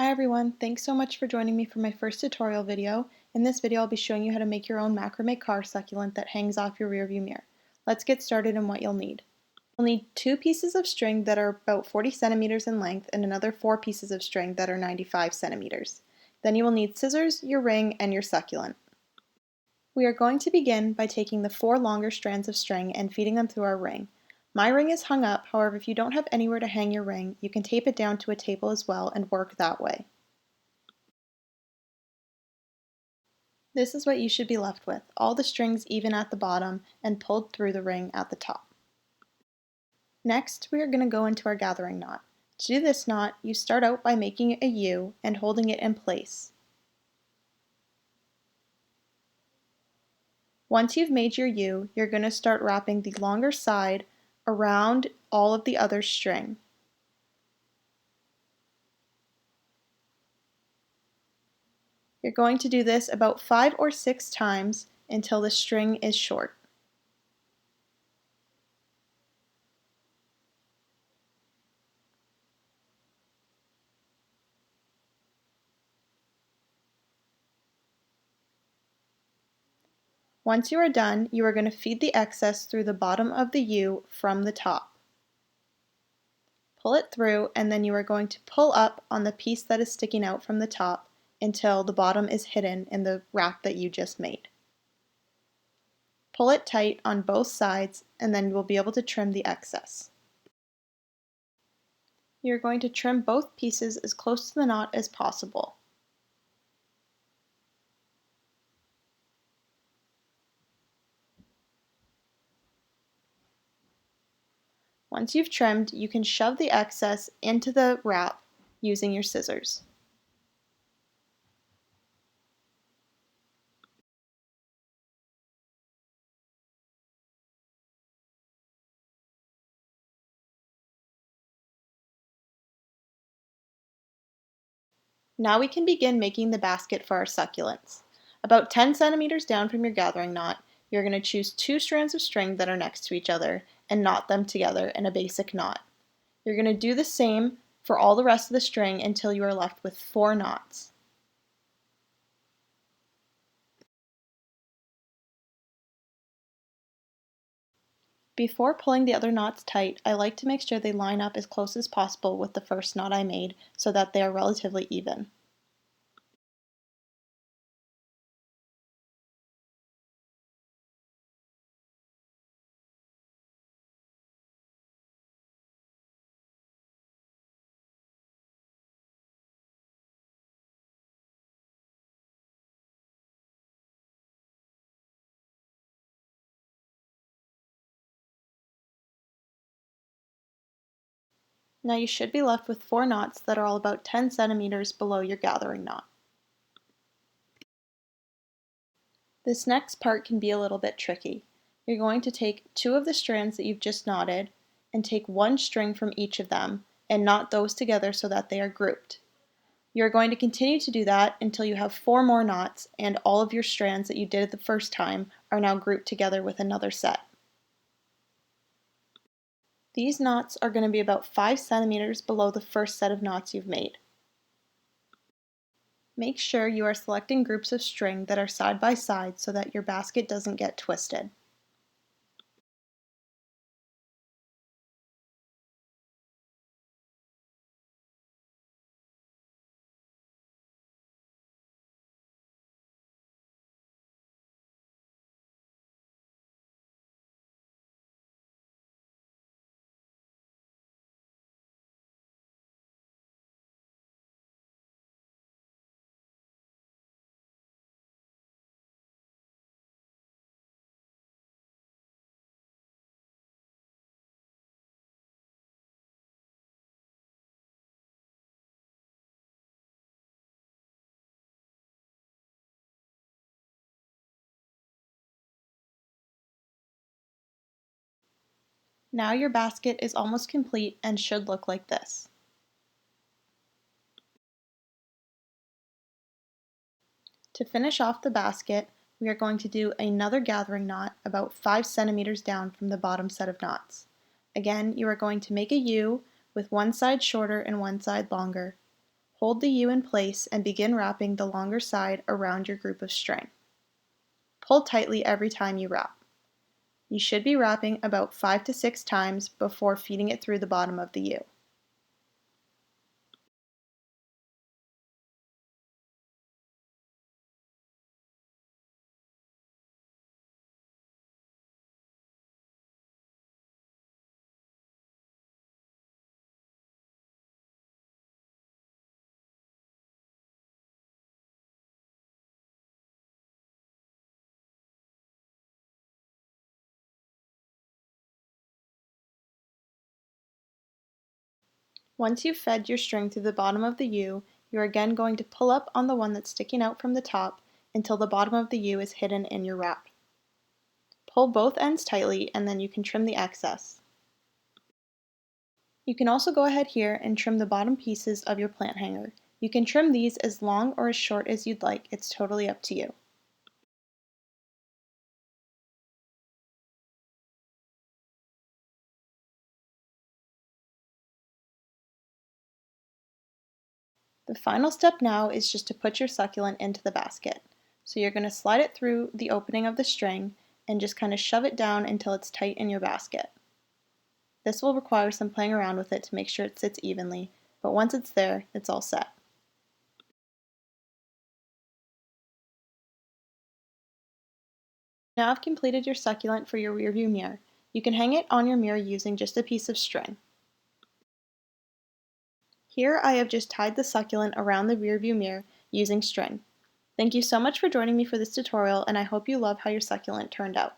Hi everyone, thanks so much for joining me for my first tutorial video. In this video I'll be showing you how to make your own macrame car succulent that hangs off your rearview mirror. Let's get started on what you'll need. You'll need 2 pieces of string that are about 40 centimeters in length and another 4 pieces of string that are 95 centimeters. Then you will need scissors, your ring, and your succulent. We are going to begin by taking the 4 longer strands of string and feeding them through our ring. My ring is hung up, however if you don't have anywhere to hang your ring, you can tape it down to a table as well and work that way. This is what you should be left with, all the strings even at the bottom and pulled through the ring at the top. Next, we are going to go into our gathering knot. To do this knot, you start out by making a U and holding it in place. Once you've made your U, you're going to start wrapping the longer side around all of the other string. You're going to do this about 5 or 6 times until the string is short. Once you are done, you are going to feed the excess through the bottom of the U from the top. Pull it through and then you are going to pull up on the piece that is sticking out from the top until the bottom is hidden in the wrap that you just made. Pull it tight on both sides and then you will be able to trim the excess. You're going to trim both pieces as close to the knot as possible. Once you've trimmed, you can shove the excess into the wrap using your scissors. Now we can begin making the basket for our succulents. About 10 centimeters down from your gathering knot, you're going to choose 2 strands of string that are next to each other and knot them together in a basic knot. You're going to do the same for all the rest of the string until you are left with 4 knots. Before pulling the other knots tight, I like to make sure they line up as close as possible with the first knot I made so that they are relatively even. Now you should be left with 4 knots that are all about 10 centimeters below your gathering knot. This next part can be a little bit tricky. You're going to take 2 of the strands that you've just knotted and take 1 string from each of them and knot those together so that they are grouped. You're going to continue to do that until you have 4 more knots and all of your strands that you did the first time are now grouped together with another set. These knots are going to be about 5 centimeters below the first set of knots you've made. Make sure you are selecting groups of string that are side by side so that your basket doesn't get twisted. Now your basket is almost complete and should look like this. To finish off the basket, we are going to do another gathering knot about 5 centimeters down from the bottom set of knots. Again, you are going to make a U with one side shorter and one side longer. Hold the U in place and begin wrapping the longer side around your group of string. Pull tightly every time you wrap. You should be wrapping about 5 to 6 times before feeding it through the bottom of the U. Once you've fed your string through the bottom of the U, you're again going to pull up on the one that's sticking out from the top until the bottom of the U is hidden in your wrap. Pull both ends tightly and then you can trim the excess. You can also go ahead here and trim the bottom pieces of your plant hanger. You can trim these as long or as short as you'd like, it's totally up to you. The final step now is just to put your succulent into the basket. So you're going to slide it through the opening of the string and just kind of shove it down until it's tight in your basket. This will require some playing around with it to make sure it sits evenly, but once it's there, it's all set. Now I've completed your succulent for your rearview mirror. You can hang it on your mirror using just a piece of string. Here I have just tied the succulent around the rearview mirror using string. Thank you so much for joining me for this tutorial, and I hope you love how your succulent turned out.